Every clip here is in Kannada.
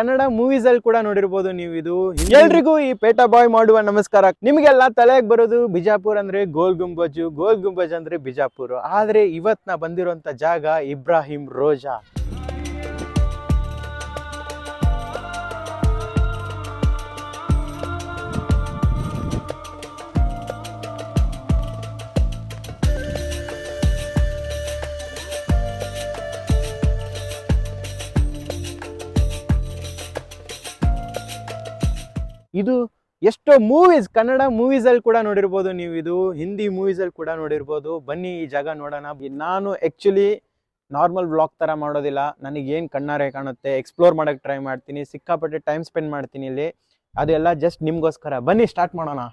ಕನ್ನಡ ಮೂವೀಸ್ ಅಲ್ಲಿ ಕೂಡ ನೋಡಿರ್ಬೋದು ನೀವು ಇದು. ಎಲ್ರಿಗೂ ಈ ಪೇಟಾ ಬಾಯ್ ಮಾಡುವ ನಮಸ್ಕಾರ. ನಿಮಗೆಲ್ಲ ತಲೆಗೆ ಬರೋದು ಬಿಜಾಪುರ್ ಅಂದ್ರೆ ಗೋಲ್ ಗುಂಬಜ್ ಅಂದ್ರೆ ಬಿಜಾಪುರ್. ಆದ್ರೆ ಇವತ್ ನಾ ಬಂದಿರುವಂತ ಜಾಗ ಇಬ್ರಾಹಿಂ ರೋಜಾ. ಇದು ಎಷ್ಟೋ ಮೂವೀಸ್, ಕನ್ನಡ ಮೂವೀಸ್ ಅಲ್ಲಿ ಕೂಡ ನೋಡಿರ್ಬೋದು ನೀವು ಇದು, ಹಿಂದಿ ಮೂವೀಸ್ ಅಲ್ಲಿ ಕೂಡ ನೋಡಿರ್ಬೋದು. ಬನ್ನಿ ಈ ಜಾಗ ನೋಡೋಣ. ನಾನು ಆಕ್ಚುಲಿ ನಾರ್ಮಲ್ ವ್ಲಾಗ್ ತರ ಮಾಡೋದಿಲ್ಲ. ನನಗೆ ಏನು ಕಣ್ಣಾರೆ ಕಾಣುತ್ತೆ ಎಕ್ಸ್ಪ್ಲೋರ್ ಮಾಡಕ್ಕೆ ಟ್ರೈ ಮಾಡ್ತೀನಿ. ಸಿಕ್ಕಾಪಟ್ಟೆ ಟೈಮ್ ಸ್ಪೆಂಡ್ ಮಾಡ್ತೀನಿ ಇಲ್ಲಿ. ಅದೆಲ್ಲ ಜಸ್ಟ್ ನಿಮ್ಗೋಸ್ಕರ. ಬನ್ನಿ ಸ್ಟಾರ್ಟ್ ಮಾಡೋಣ.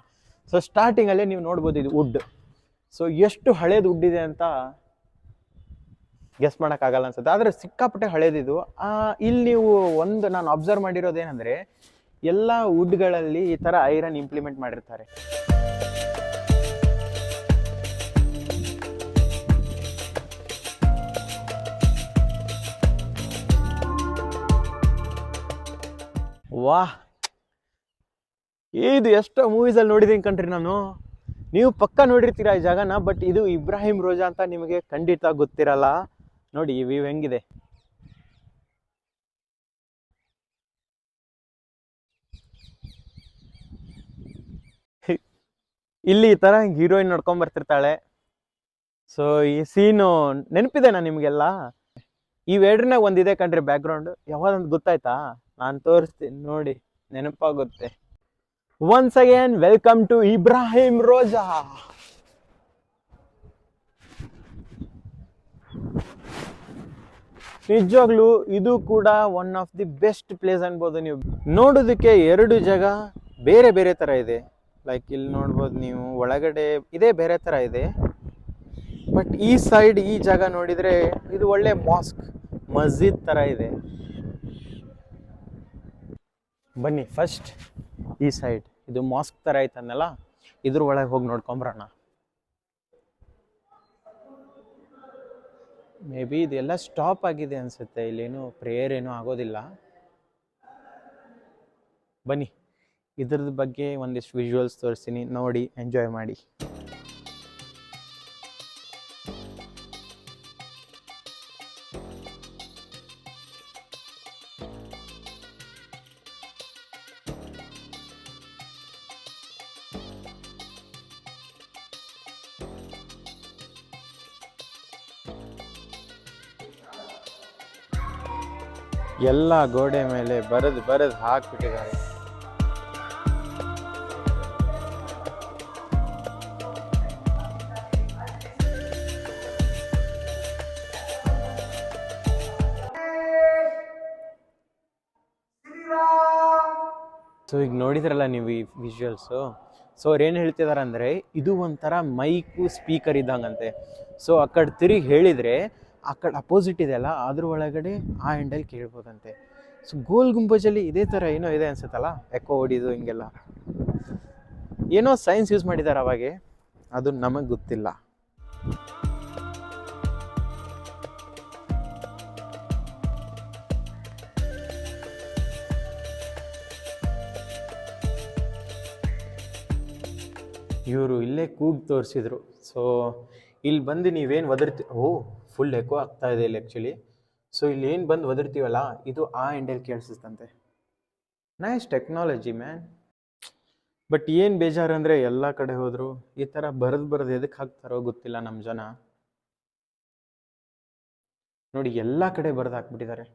ಸೊ ಸ್ಟಾರ್ಟಿಂಗ್ ಅಲ್ಲೇ ನೀವು ನೋಡ್ಬೋದು ಇದು ವುಡ್. ಸೊ ಎಷ್ಟು ಹಳೇದು ವುಡ್ ಇದೆ ಅಂತ ಗೆಸ್ ಮಾಡೋಕ್ಕಾಗಲ್ಲ ಅನ್ಸುತ್ತೆ, ಆದರೆ ಸಿಕ್ಕಾಪಟ್ಟೆ ಹಳೇದಿದು. ಇಲ್ಲಿ ನೀವು ಒಂದು ನಾನು ಅಬ್ಸರ್ವ್ ಮಾಡಿರೋದೇನೆಂದರೆ, ಎಲ್ಲ ವುಡ್ಗಳಲ್ಲಿ ಈ ಥರ ಐರನ್ ಇಂಪ್ಲಿಮೆಂಟ್ ಮಾಡಿರ್ತಾರೆ. ವಾಹ್, ಇದು ಎಷ್ಟೋ ಮೂವೀಸಲ್ಲಿ ನೋಡಿದ್ದೀನಿ ಕಣ್ರಿ ನಾನು. ನೀವು ಪಕ್ಕ ನೋಡಿರ್ತೀರಾ ಈ ಜಾಗನ, ಬಟ್ ಇದು ಇಬ್ರಾಹಿಂ ರೋಜಾ ಅಂತ ನಿಮಗೆ ಖಂಡಿತ ಗೊತ್ತಿರಲ್ಲ. ನೋಡಿ ಈ ವ್ಯೂ ಹೆಂಗಿದೆ. ಇಲ್ಲಿ ಈ ತರ ಹೀರೋಯಿನ್ ನಡ್ಕೊಂಡ್ ಬರ್ತಿರ್ತಾಳೆ. ಸೊ ಈ ಸೀನು ನೆನಪಿದೆನಾ ನಿಮ್ಗೆಲ್ಲ? ಈ ವೇಡ್ರನಾಗ ಒಂದಿದೆ ಕಣ್ರಿ ಬ್ಯಾಕ್ ಗ್ರೌಂಡ್. ಯಾವ್ದಂತ ಗೊತ್ತಾಯ್ತಾ? ನಾನು ತೋರಿಸ್ತೀನಿ ನೋಡಿ, ನೆನಪಾಗುತ್ತೆ. Once again welcome to Ibrahim Roza. ನಿಜವಾಗ್ಲೂ ಇದು ಕೂಡ one of the best place ಅನ್ಬೋದು. ನೀವು ನೋಡೋದಕ್ಕೆ ಎರಡು ಜಾಗ ಬೇರೆ ಬೇರೆ ತರ ಇದೆ. ಲೈಕ್ ಇಲ್ಲಿ ನೋಡ್ಬೋದು ನೀವು, ಒಳಗಡೆ ಇದೇ ಬೇರೆ ತರ ಇದೆ. ಬಟ್ ಈ ಸೈಡ್ ಈ ಜಾಗ ನೋಡಿದ್ರೆ ಇದು ಒಳ್ಳೆ ಮಾಸ್ಕ್, ಮಸ್ಜಿದ್ ತರ ಇದೆ. ಬನ್ನಿ ಫಸ್ಟ್ ಈ ಸೈಡ್, ಇದು ಮಾಸ್ಕ್ ತರ ಐತನ್ನಲ್ಲ, ಇದ್ರ ಒಳಗೆ ಹೋಗಿ ನೋಡ್ಕೊಂಬರೋಣ. ಮೇ ಬಿ ಇದೆಲ್ಲ ಸ್ಟಾಪ್ ಆಗಿದೆ ಅನ್ಸುತ್ತೆ, ಇಲ್ಲೇನು ಪ್ರೇಯರ್ ಏನೂ ಆಗೋದಿಲ್ಲ. ಬನ್ನಿ ಇದ್ರದ್ದು ಬಗ್ಗೆ ಒಂದಿಷ್ಟು ವಿಜುವಲ್ಸ್ ತೋರಿಸ್ತೀನಿ, ನೋಡಿ ಎಂಜಾಯ್ ಮಾಡಿ. ಎಲ್ಲ ಗೋಡೆ ಮೇಲೆ ಬರೆದು ಹಾಕ್ಬಿಟ್ಟಿದ್ದಾರೆ. ಸೊ ಈಗ ನೋಡಿದ್ರಲ್ಲ ನೀವು ಈ ವಿಜುವಲ್ಸು. ಸೊ ಅವ್ರು ಏನು ಹೇಳ್ತಿದಾರೆ ಅಂದರೆ, ಇದು ಒಂಥರ ಮೈಕು ಸ್ಪೀಕರ್ ಇದ್ದಂಗಂತೆ. ಸೊ ಆ ಕಡೆ ತಿರುಗಿ ಹೇಳಿದರೆ ಆ ಕಡೆ ಅಪೋಸಿಟ್ ಇದೆಯಲ್ಲ, ಅದ್ರ ಒಳಗಡೆ ಆ ಎಂಡಲ್ಲಿ ಕೇಳ್ಬೋದಂತೆ. ಸೊ ಗೋಲ್ ಗುಂಬಜಲ್ಲಿ ಇದೇ ಥರ ಏನೋ ಇದೆ ಅನ್ಸುತ್ತಲ್ಲ, ಎಕೋ ಹೊಡಿದು ಹಿಂಗೆಲ್ಲ ಏನೋ ಸೈನ್ಸ್ ಯೂಸ್ ಮಾಡಿದ್ದಾರೆ ಅವಾಗೆ, ಅದು ನಮಗೆ ಗೊತ್ತಿಲ್ಲ. ಇವರು ಇಲ್ಲೇ ಕೂಗಿ ತೋರಿಸಿದ್ರು. ಸೊ ಇಲ್ಲಿ ಬಂದು ನೀವೇನು ಫುಲ್ ಎಕೋ ಆಗ್ತಾ ಇದೆ ಇಲ್ಲಿ ಆ್ಯಕ್ಚುಲಿ. ಸೊ ಇಲ್ಲಿ ಏನು ಬಂದು ಒದರ್ತೀವಲ್ಲ, ಇದು ಆ ಎಂಡಲ್ಲಿ ಕೇಳಿಸುತ್ತಂತೆ. Nice technology man. ಬಟ್ ಏನು ಬೇಜಾರು ಅಂದರೆ, ಎಲ್ಲ ಕಡೆ ಹೋದ್ರು ಈ ಥರ ಬರೆದು ಎದಕ್ಕೆ ಹಾಕ್ತಾರೋ ಗೊತ್ತಿಲ್ಲ ನಮ್ಮ ಜನ. ನೋಡಿ ಎಲ್ಲ ಕಡೆ ಬರೆದು ಹಾಕ್ಬಿಟ್ಟಿದ್ದಾರೆ.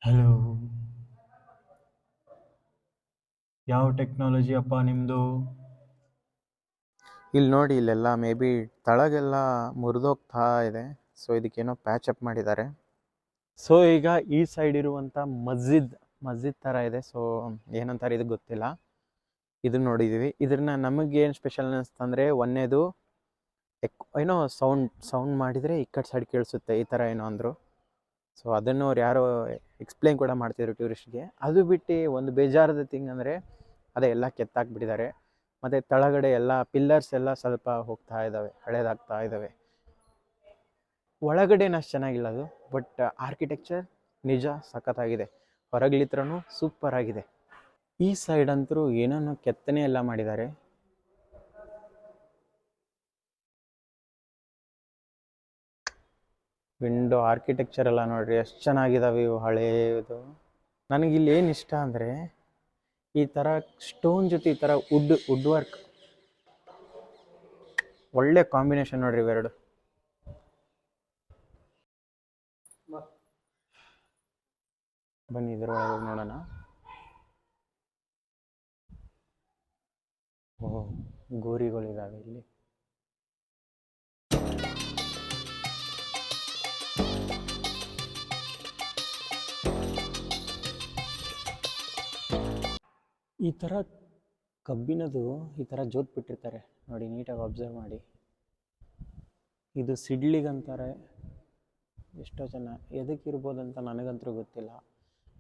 ಹಲೋ, ಯಾವ ಟೆಕ್ನಾಲಜಿ ಅಪ್ಪ ನಿಮ್ಮದು? ಇಲ್ಲಿ ನೋಡಿ, ಇಲ್ಲೆಲ್ಲ ಮೇ ಬಿ ತಳಗೆಲ್ಲ ಮುರಿದೋಗ್ತಾ ಇದೆ. ಸೊ ಇದಕ್ಕೇನೋ ಪ್ಯಾಚ್ ಅಪ್ ಮಾಡಿದ್ದಾರೆ. ಸೊ ಈಗ ಈ ಸೈಡ್ ಇರುವಂಥ ಮಸ್ಜಿದ್ ಥರ ಇದೆ. ಸೊ ಏನಂತಾರೆ ಇದು ಗೊತ್ತಿಲ್ಲ. ಇದನ್ನ ನೋಡಿದ್ದೀವಿ. ಇದ್ರನ್ನ ನಮಗೇನು ಸ್ಪೆಷಲ್ ಅನ್ನಿಸ್ತಂದರೆ, ಒಂದೇದು ಏನೋ ಸೌಂಡ್ ಮಾಡಿದರೆ ಈ ಕಡೆ ಸೈಡ್ ಕೇಳಿಸುತ್ತೆ, ಈ ಥರ ಏನೋ ಅಂದರು. ಸೊ ಅದನ್ನು ಅವ್ರು ಯಾರೋ ಎಕ್ಸ್ಪ್ಲೇನ್ ಕೂಡ ಮಾಡ್ತಿದ್ರು ಟೂರಿಸ್ಟ್ಗೆ. ಅದು ಬಿಟ್ಟು ಒಂದು ಬೇಜಾರದ ಥಿಂಗ್ ಅಂದರೆ, ಅದೇ ಎಲ್ಲ ಕೆತ್ತಾಕ್ಬಿಟ್ಟಿದ್ದಾರೆ. ಮತ್ತು ತಳಗಡೆ ಎಲ್ಲ ಪಿಲ್ಲರ್ಸ್ ಎಲ್ಲ ಸ್ವಲ್ಪ ಹೋಗ್ತಾ ಇದ್ದಾವೆ, ಹಳೇದಾಗ್ತಾ ಇದ್ದಾವೆ. ಒಳಗಡೆನ ಅಷ್ಟು ಚೆನ್ನಾಗಿಲ್ಲ ಅದು, ಬಟ್ ಆರ್ಕಿಟೆಕ್ಚರ್ ನಿಜ ಸಖತ್ತಾಗಿದೆ. ಹೊರಗ್ಲಿತ್ರನೂ ಸೂಪರ್ ಆಗಿದೆ. ಈ ಸೈಡ್ ಅಂತೂ ಏನೋ ಕೆತ್ತನೆ ಎಲ್ಲ ಮಾಡಿದ್ದಾರೆ. ವಿಂಡೋ ಆರ್ಕಿಟೆಕ್ಚರ್ ಎಲ್ಲ ನೋಡ್ರಿ ಎಷ್ಟು ಚೆನ್ನಾಗಿದಾವೆ ಇವು ಹಳೇದು. ನನಗೆ ಇಲ್ಲಿ ಏನು ಇಷ್ಟ ಅಂದರೆ ಈ ಥರ ಸ್ಟೋನ್ ಜೊತೆ ಈ ಥರ ವುಡ್ ವರ್ಕ್ ಒಳ್ಳೆ ಕಾಂಬಿನೇಷನ್ ನೋಡ್ರಿ ಇವೆರಡು. ಬನ್ನಿ ಇದರೊಳಗೆ ಹೋಗಿ ನೋಡೋಣ. ಓಹ್, ಗೋರಿಗಳಿದಾವೆ ಇಲ್ಲಿ. ಈ ಥರ ಕಬ್ಬಿನದು ಈ ಥರ ಜೋತ್ ಬಿಟ್ಟಿರ್ತಾರೆ ನೋಡಿ, ನೀಟಾಗಿ ಅಬ್ಸರ್ವ್ ಮಾಡಿ. ಇದು ಸಿಡ್ಲಿಗಂತಾರೆ. ಎಷ್ಟೋ ಜನ ಎದಕ್ಕಿರ್ಬೋದಂತ ನನಗಂತೂ ಗೊತ್ತಿಲ್ಲ,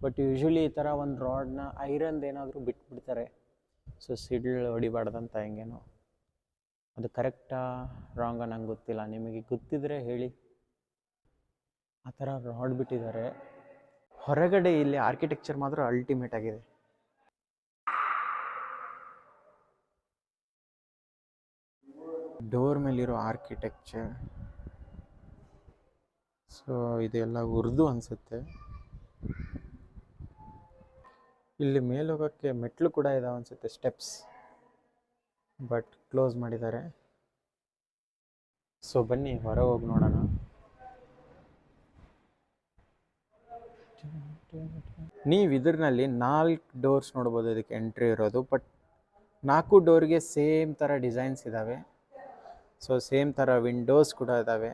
ಬಟ್ ಯೂಶ್ವಲಿ ಈ ಥರ ಒಂದು ರಾಡ್ನ ಐರನ್ದು ಏನಾದರೂ ಬಿಟ್ಬಿಡ್ತಾರೆ, ಸೊ ಸಿಡ್ಲು ಹೊಡಿಬಾರ್ದಂತ ಹೆಂಗೇನೋ. ಅದು ಕರೆಕ್ಟಾ ರಾಂಗ ನಂಗೆ ಗೊತ್ತಿಲ್ಲ, ನಿಮಗೆ ಗೊತ್ತಿದ್ರೆ ಹೇಳಿ. ಆ ಥರ ರಾಡ್ ಬಿಟ್ಟಿದ್ದಾರೆ ಹೊರಗಡೆ. ಇಲ್ಲಿ ಆರ್ಕಿಟೆಕ್ಚರ್ ಮಾತ್ರ ಅಲ್ಟಿಮೇಟ್ ಆಗಿದೆ. ಡೋರ್ ಮೇಲಿರೋ ಆರ್ಕಿಟೆಕ್ಚರ್, ಸೊ ಇದೆಲ್ಲ ಉರ್ದು ಅನಿಸುತ್ತೆ. ಇಲ್ಲಿ ಮೇಲೆ ಹೋಗೋಕ್ಕೆ ಮೆಟ್ಲು ಕೂಡ ಇದಾವೆ ಅನಿಸುತ್ತೆ, ಸ್ಟೆಪ್ಸ್, ಬಟ್ ಕ್ಲೋಸ್ ಮಾಡಿದ್ದಾರೆ. ಸೊ ಬನ್ನಿ ಹೊರಗೆ ಹೋಗಿ ನೋಡೋಣ. ನೀವು ಇದ್ರಲ್ಲಿ 4 ಡೋರ್ಸ್ ನೋಡ್ಬೋದು ಇದಕ್ಕೆ ಎಂಟ್ರಿ ಇರೋದು, ಬಟ್ 4 ಡೋರ್ಗೆ ಸೇಮ್ ಥರ ಡಿಸೈನ್ಸ್ ಇದ್ದಾವೆ. ಸೊ ಸೇಮ್ ಥರ ವಿಂಡೋಸ್ ಕೂಡ ಇದ್ದಾವೆ.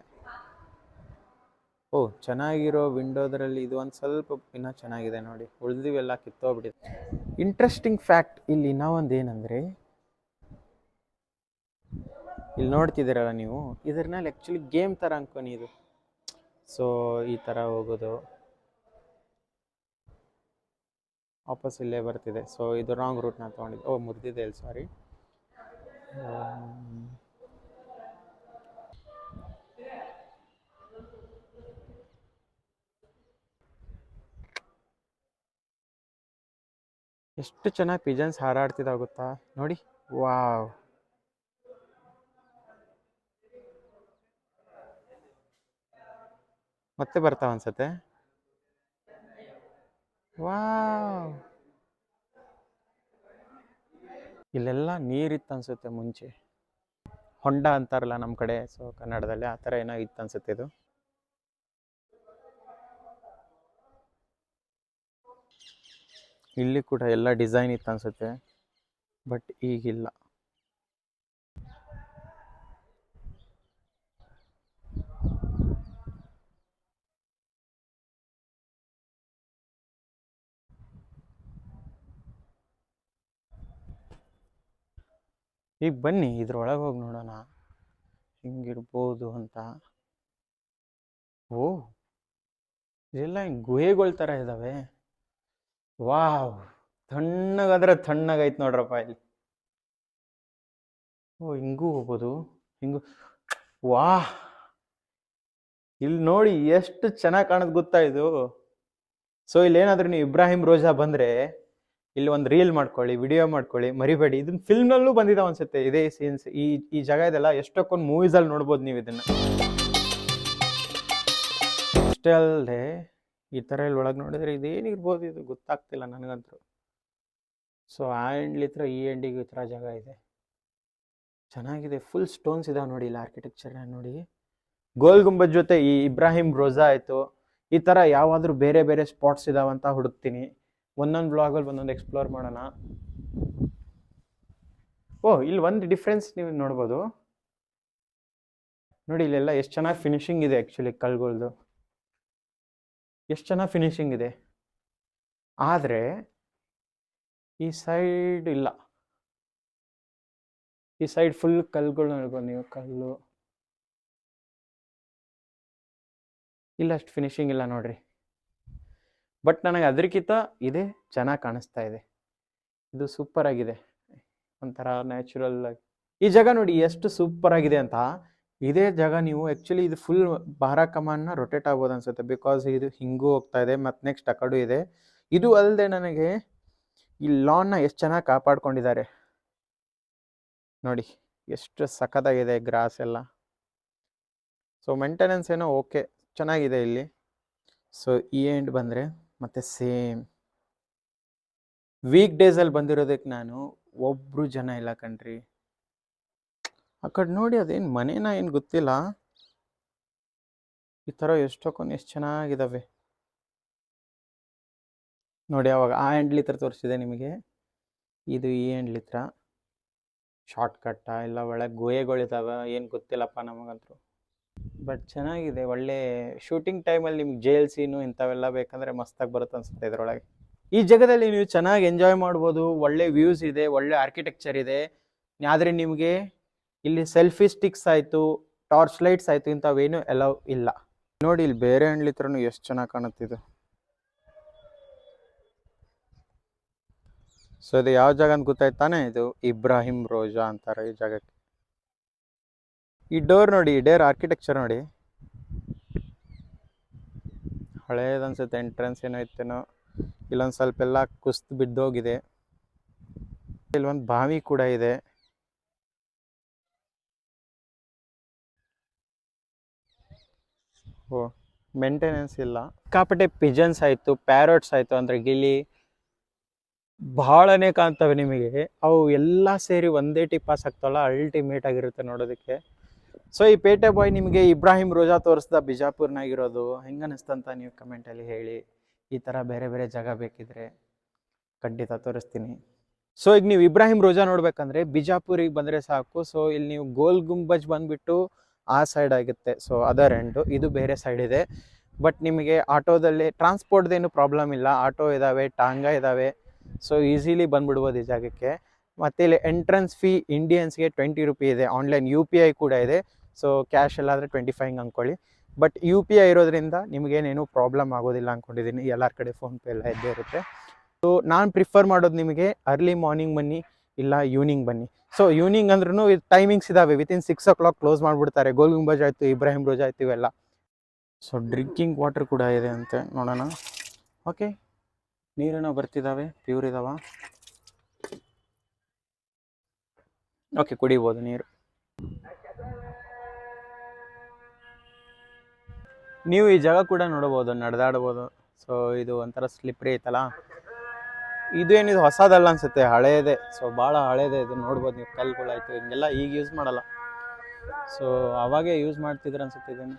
ಓಹ್, ಚೆನ್ನಾಗಿರೋ ವಿಂಡೋದರಲ್ಲಿ ಇದು ಒಂದು ಸ್ವಲ್ಪ ಇನ್ನೂ ಚೆನ್ನಾಗಿದೆ ನೋಡಿ, ಉಳಿದಿವೆಲ್ಲ ಕಿತ್ತೋಗ್ಬಿಟ್ಟಿದೆ. ಇಂಟ್ರೆಸ್ಟಿಂಗ್ ಫ್ಯಾಕ್ಟ್ ಇಲ್ಲಿ ಇನ್ನೊಂದು ಏನಂದರೆ, ಇಲ್ಲಿ ನೋಡ್ತಿದ್ದೀರಲ್ಲ ನೀವು, ಇದರಲ್ಲಿ ಆ್ಯಕ್ಚುಲಿ ಗೇಮ್ ಥರ ಅನ್ಕೊನಿ ಇದು. ಸೊ ಈ ಥರ ಹೋಗೋದು, ವಾಪಸ್ ಇಲ್ಲೇ ಬರ್ತಿದೆ. ಸೊ ಇದು ರಾಂಗ್ ರೂಟ್ನ ತೊಗೊಂಡಿದ್ದೆ. ಓ, ಮುರಿದಿದೆ ಇಲ್ಲಿ, ಸಾರಿ. ಎಷ್ಟು ಚೆನ್ನಾಗಿ ಪಿಜನ್ಸ್ ಹಾರಾಡ್ತಿದ್ದಾವೆ ಗೊತ್ತಾ ನೋಡಿ. ವಾವ್, ಮತ್ತೆ ಬರ್ತಾವ ಅನ್ಸತ್ತೆ. ವಾವ್, ಇಲ್ಲೆಲ್ಲ ನೀರಿತ್ತು ಅನ್ಸುತ್ತೆ ಮುಂಚೆ, ಹೊಂಡ ಅಂತಾರಲ್ಲ ನಮ್ಮ ಕಡೆ, ಸೊ ಕನ್ನಡದಲ್ಲಿ ಆ ಥರ ಏನೋ ಇತ್ತು ಅನ್ಸುತ್ತೆ ಇದು. ಇಲ್ಲಿ ಕೂಡ ಎಲ್ಲ ಡಿಸೈನ್ ಇತ್ತು ಅನ್ಸುತ್ತೆ, ಬಟ್ ಈಗಿಲ್ಲ. ಈಗ ಬನ್ನಿ ಇದ್ರೊಳಗೆ ಹೋಗಿ ನೋಡೋಣ ಹಿಂಗಿರ್ಬೋದು ಅಂತ. ಓ, ಇದೆಲ್ಲ ಹಿಂಗೆ ಗುಹೆಗಳ ಥರ ಇದ್ದಾವೆ. ವಾವ್, ತಣ್ಣಗಾದ್ರೆ ತಣ್ಣಗೈತೆ ನೋಡ್ರಪ್ಪ ಇಲ್ಲಿ. ಓ, ಹಿಂಗೂ ಹೋಗ್ಬೋದು, ಹಿಂಗೂ. ವಾಹ್, ಇಲ್ಲಿ ನೋಡಿ ಎಷ್ಟು ಚೆನ್ನಾಗಿ ಕಾಣೋದು ಗೊತ್ತಾ ಇದು. ಸೊ ಇಲ್ಲಿ ಏನಾದರೂ ನೀವು ಇಬ್ರಾಹಿಂ ರೋಜಾ ಬಂದರೆ ಇಲ್ಲಿ ಒಂದು ರೀಲ್ ಮಾಡ್ಕೊಳ್ಳಿ, ವಿಡಿಯೋ ಮಾಡ್ಕೊಳ್ಳಿ, ಮರಿಬೇಡಿ. ಇದನ್ನ ಫಿಲ್ಮ್ನಲ್ಲೂ ಬಂದಿದ್ದಾವೆ ಅನ್ಸುತ್ತೆ ಇದೇ ಸೀನ್ಸ್. ಈ ಜಾಗ ಇದೆಲ್ಲ ಎಷ್ಟೊಕ್ಕೊಂದು ಮೂವೀಸಲ್ಲಿ ನೋಡ್ಬೋದು ನೀವು ಇದನ್ನು. ಅಷ್ಟೇ ಅಲ್ಲದೆ ಈ ಥರ ಇಲ್ಲಿ ಒಳಗೆ ನೋಡಿದ್ರೆ ಇದೇನಿರ್ಬೋದು ಇದು ಗೊತ್ತಾಗ್ತಿಲ್ಲ ನನಗಂತೂ. ಸೊ ಆ ಎಂಡ್ಲಿತ್ರ ಈ ಎಂಡಿಗೆ ಈ ಥರ ಜಾಗ ಇದೆ, ಚೆನ್ನಾಗಿದೆ. ಫುಲ್ ಸ್ಟೋನ್ಸ್ ಇದಾವೆ ನೋಡಿ ಇಲ್ಲಿ, ಆರ್ಕಿಟೆಕ್ಚರ್ನ ನೋಡಿ. ಗೋಲ್ ಗುಂಬಜ್ ಜೊತೆ ಈ ಇಬ್ರಾಹಿಂ ರೋಜಾ ಆಯಿತು, ಈ ಥರ ಯಾವಾದರೂ ಬೇರೆ ಬೇರೆ ಸ್ಪಾಟ್ಸ್ ಇದಾವಂತ ಹುಡುಕ್ತೀನಿ. ಒಂದೊಂದು ಬ್ಲಾಗಲ್ಲಿ ಒಂದೊಂದು ಎಕ್ಸ್ಪ್ಲೋರ್ ಮಾಡೋಣ. ಓಹ್, ಇಲ್ಲಿ ಒಂದು ಡಿಫ್ರೆನ್ಸ್ ನೀವು ನೋಡ್ಬೋದು ನೋಡಿ, ಇಲ್ಲೆಲ್ಲ ಎಷ್ಟು ಚೆನ್ನಾಗಿ ಫಿನಿಶಿಂಗ್ ಇದೆ. ಆ್ಯಕ್ಚುಲಿ ಕಲ್ಗಳ್ದು ಎಷ್ಟು ಚೆನ್ನಾಗಿ ಫಿನಿಶಿಂಗ್ ಇದೆ, ಆದರೆ ಈ ಸೈಡ್ ಇಲ್ಲ. ಈ ಸೈಡ್ ಫುಲ್ ಕಲ್ಗಳು ನೋಡ್ಬೋದು ನೀವು, ಕಲ್ಲು ಇಲ್ಲ, ಅಷ್ಟು ಫಿನಿಶಿಂಗ್ ಇಲ್ಲ ನೋಡ್ರಿ. ಬಟ್ ನನಗೆ ಅದಕ್ಕಿಂತ ಇದೇ ಚೆನ್ನಾಗಿ ಕಾಣಿಸ್ತಾ ಇದೆ. ಇದು ಸೂಪರ್ ಆಗಿದೆ, ಒಂಥರ ನ್ಯಾಚುರಲ್ ಆಗಿ. ಈ ಜಾಗ ನೋಡಿ ಎಷ್ಟು ಸೂಪರ್ ಆಗಿದೆ ಅಂತ. ಇದೇ ಜಾಗ ನೀವು ಆ್ಯಕ್ಚುಲಿ ಇದು ಫುಲ್ ಬಾರಾ ಕಮಾನ್ನ ರೊಟೇಟ್ ಆಗ್ಬೋದು ಅನ್ಸುತ್ತೆ, ಬಿಕಾಸ್ ಇದು ಹಿಂಗೂ ಹೋಗ್ತಾ ಇದೆ ಮತ್ತು ನೆಕ್ಸ್ಟ್ ಆ ಕಡೆ ಇದೆ. ಇದು ಅಲ್ಲದೆ ನನಗೆ ಈ ಲಾನ್ನ ಎಷ್ಟು ಚೆನ್ನಾಗಿ ಕಾಪಾಡ್ಕೊಂಡಿದ್ದಾರೆ ನೋಡಿ, ಎಷ್ಟು ಸಖತ್ತಾಗಿದೆ ಗ್ರಾಸ್ ಎಲ್ಲ. ಸೊ ಮೇಂಟೆನೆನ್ಸ್ ಏನೋ ಓಕೆ ಚೆನ್ನಾಗಿದೆ ಇಲ್ಲಿ. ಸೊ ಈ ಎಂಡ್ ಬಂದರೆ ಮತ್ತೆ ಸೇಮ್ ವೀಕ್ ಡೇಸಲ್ಲಿ ಬಂದಿರೋದಕ್ಕೆ ನಾನು ಒಬ್ಬರು ಜನ ಇಲ್ಲ ಕಣ್ರಿ. ಆ ಕಡೆ ನೋಡಿ, ಅದೇನು ಮನೇನ ಏನು ಗೊತ್ತಿಲ್ಲ, ಈ ಥರ ಎಷ್ಟೊಕ್ಕೊಂದು ಎಷ್ಟು ಚೆನ್ನಾಗಿದ್ದಾವೆ ನೋಡಿ. ಅವಾಗ ಆ ಹ್ಯಾಂಡ್ಲಿ ಥರ ತೋರಿಸಿದೆ ನಿಮಗೆ, ಇದು ಈ ಹ್ಯಾಂಡ್ಲಿ ಥರ ಶಾರ್ಟ್ ಕಟ್ಟ ಇಲ್ಲ ಒಳಗೆ ಗೋಯೆಗಳಿದ್ದಾವೆ, ಏನು ಗೊತ್ತಿಲ್ಲಪ್ಪ ನಮಗಂತೂ. ಬಟ್ ಚೆನ್ನಾಗಿದೆ, ಒಳ್ಳೆ ಶೂಟಿಂಗ್ ಟೈಮಲ್ಲಿ ನಿಮ್ಗೆ ಜೈಲ್ ಸೀನು ಇಂಥವೆಲ್ಲ ಬೇಕಂದರೆ ಮಸ್ತಾಗಿ ಬರುತ್ತೆ ಅನ್ಸುತ್ತೆ ಇದರೊಳಗೆ. ಈ ಜಾಗದಲ್ಲಿ ನೀವು ಚೆನ್ನಾಗಿ ಎಂಜಾಯ್ ಮಾಡ್ಬೋದು, ಒಳ್ಳೆ ವ್ಯೂಸ್ ಇದೆ, ಒಳ್ಳೆ ಆರ್ಕಿಟೆಕ್ಚರ್ ಇದೆ. ಆದರೆ ನಿಮಗೆ ಇಲ್ಲಿ ಸೆಲ್ಫಿ ಸ್ಟಿಕ್ಸ್ ಆಯಿತು, ಟಾರ್ಚ್ ಲೈಟ್ಸ್ ಆಯಿತು, ಇಂಥವೇನು ಅಲೌ ಇಲ್ಲ ನೋಡಿ. ಇಲ್ಲಿ ಬೇರೆ ಹಣ್ಲಿ ಥರನೂ ಎಷ್ಟು ಚೆನ್ನಾಗಿ ಕಾಣುತ್ತಿದ್ದು. ಸೊ ಇದು ಯಾವ ಜಾಗ ಅಂತ ಗೊತ್ತಾಯ್ತಾನೆ, ಇದು ಇಬ್ರಾಹಿಂ ರೋಜಾ ಅಂತಾರೆ ಈ ಜಾಗಕ್ಕೆ. ಈ ಡೋರ್ ನೋಡಿ, ಈ ಡೋರ್ ಆರ್ಕಿಟೆಕ್ಚರ್ ನೋಡಿ, ಹಳೇದನ್ಸುತ್ತೆ. ಎಂಟ್ರೆನ್ಸ್ ಏನೋ ಇತ್ತೇನೋ, ಇಲ್ಲೊಂದು ಸ್ವಲ್ಪ ಎಲ್ಲ ಕುಸ್ತು ಬಿದ್ದೋಗಿದೆ. ಇಲ್ಲೊಂದು ಬಾವಿ ಕೂಡ ಇದೆ. ಓ ಮೇಂಟೆನೆನ್ಸ್ ಇಲ್ಲ. ಕಾಪಟೆ ಪಿಜನ್ಸ್ ಆಯಿತು, ಪ್ಯಾರೋಟ್ಸ್ ಆಯಿತು, ಅಂದರೆ ಗಿಳಿ ಬಹಳನೇ ಕಾಣ್ತವೆ ನಿಮಗೆ. ಅವು ಎಲ್ಲ ಸೇರಿ ಒಂದೇ ಟಿಪಾಸ್ ಆಗ್ತಾವಲ್ಲ, ಅಲ್ಟಿಮೇಟ್ ಆಗಿರುತ್ತೆ ನೋಡೋದಕ್ಕೆ. ಸೊ ಈ ಪೇಟೆ ಬಾಯ್ ನಿಮಗೆ ಇಬ್ರಾಹಿಂ ರೋಜಾ ತೋರಿಸ್ದ ಬಿಜಾಪುರ್ನಾಗಿರೋದು ಹೆಂಗೆ ಅನ್ನಿಸ್ತಂತ ನೀವು ಕಮೆಂಟಲ್ಲಿ ಹೇಳಿ. ಈ ಥರ ಬೇರೆ ಬೇರೆ ಜಾಗ ಬೇಕಿದ್ರೆ ಖಂಡಿತ ತೋರಿಸ್ತೀನಿ. ಸೊ ಈಗ ನೀವು ಇಬ್ರಾಹಿಂ ರೋಜಾ ನೋಡ್ಬೇಕಂದ್ರೆ ಬಿಜಾಪುರಿಗೆ ಬಂದರೆ ಸಾಕು. ಸೊ ಇಲ್ಲಿ ನೀವು ಗೋಲ್ ಗುಂಬಜ್ ಬಂದುಬಿಟ್ಟು ಆ ಸೈಡ್ ಆಗುತ್ತೆ, ಸೊ ಅದರ್ ಎಂಡು, ಇದು ಬೇರೆ ಸೈಡ್ ಇದೆ. ಬಟ್ ನಿಮಗೆ ಆಟೋದಲ್ಲಿ ಟ್ರಾನ್ಸ್ಪೋರ್ಟ್ದೇನು ಪ್ರಾಬ್ಲಮ್ ಇಲ್ಲ, ಆಟೋ ಇದ್ದಾವೆ, ಟಾಂಗಾ ಇದ್ದಾವೆ. ಸೊ ಈಸಿಲಿ ಬಂದ್ಬಿಡ್ಬೋದು ಈ ಜಾಗಕ್ಕೆ. ಮತ್ತು ಇಲ್ಲಿ ಎಂಟ್ರೆನ್ಸ್ ಫೀ ಇಂಡಿಯನ್ಸ್ಗೆ 20 ರೂಪಿ ಇದೆ. ಆನ್ಲೈನ್ UPI ಕೂಡ ಇದೆ. ಸೊ ಕ್ಯಾಶ್ ಎಲ್ಲಾದರೆ 25 ಅಂದ್ಕೊಳ್ಳಿ. ಬಟ್ UPI ಇರೋದ್ರಿಂದ ನಿಮಗೇನೇನು ಪ್ರಾಬ್ಲಮ್ ಆಗೋದಿಲ್ಲ ಅಂದ್ಕೊಂಡಿದ್ದೀನಿ. ಎಲ್ಲರ ಕಡೆ ಫೋನ್ಪೇ ಎಲ್ಲ ಇದ್ದೇ ಇರುತ್ತೆ. ಸೊ ನಾನು ಪ್ರಿಫರ್ ಮಾಡೋದು ನಿಮಗೆ ಅರ್ಲಿ ಮಾರ್ನಿಂಗ್ ಬನ್ನಿ, ಇಲ್ಲ ಈವ್ನಿಂಗ್ ಬನ್ನಿ. ಸೊ ಈವ್ನಿಂಗ್ ಅಂದ್ರೂ ಟೈಮಿಂಗ್ಸ್ ಇದ್ದಾವೆ, ವಿತಿನ್ 6 o'clock ಕ್ಲೋಸ್ ಮಾಡಿಬಿಡ್ತಾರೆ. ಗೋಲ್ ಗುಂಬಜ್ ಆಯಿತು, ಇಬ್ರಾಹಿಂ ರೋಜಾ ಆಯಿತು, ಇವೆಲ್ಲ. ಸೊ ಡ್ರಿಂಕಿಂಗ್ ವಾಟರ್ ಕೂಡ ಇದೆ ಅಂತೆ, ನೋಡೋಣ. ಓಕೆ, ನೀರೇನೋ ಬರ್ತಿದ್ದಾವೆ, ಪ್ಯೂರ್ ಇದ್ದಾವ. ಓಕೆ, ಕುಡಿಬೋದು ನೀರು. ನೀವು ಈ ಜಾಗ ಕೂಡ ನೋಡ್ಬೋದು, ನಡೆದಾಡ್ಬೋದು. ಸೊ ಇದು ಒಂಥರ ಸ್ಲಿಪ್ರಿ ಐತಲ್ಲ, ಇದು ಏನಿದು ಹೊಸದಲ್ಲ ಅನ್ಸುತ್ತೆ, ಹಳೇದೆ. ಸೊ ಭಾಳ ಹಳೇದೆ ಇದು, ನೋಡ್ಬೋದು ನೀವು. ಕಲ್ಗಳಾಯ್ತು ಹಿಂಗೆಲ್ಲ ಈಗ ಯೂಸ್ ಮಾಡಲ್ಲ, ಸೊ ಅವಾಗೇ ಯೂಸ್ ಮಾಡ್ತಿದ್ರು ಅನ್ಸುತ್ತೆ ಇದನ್ನು.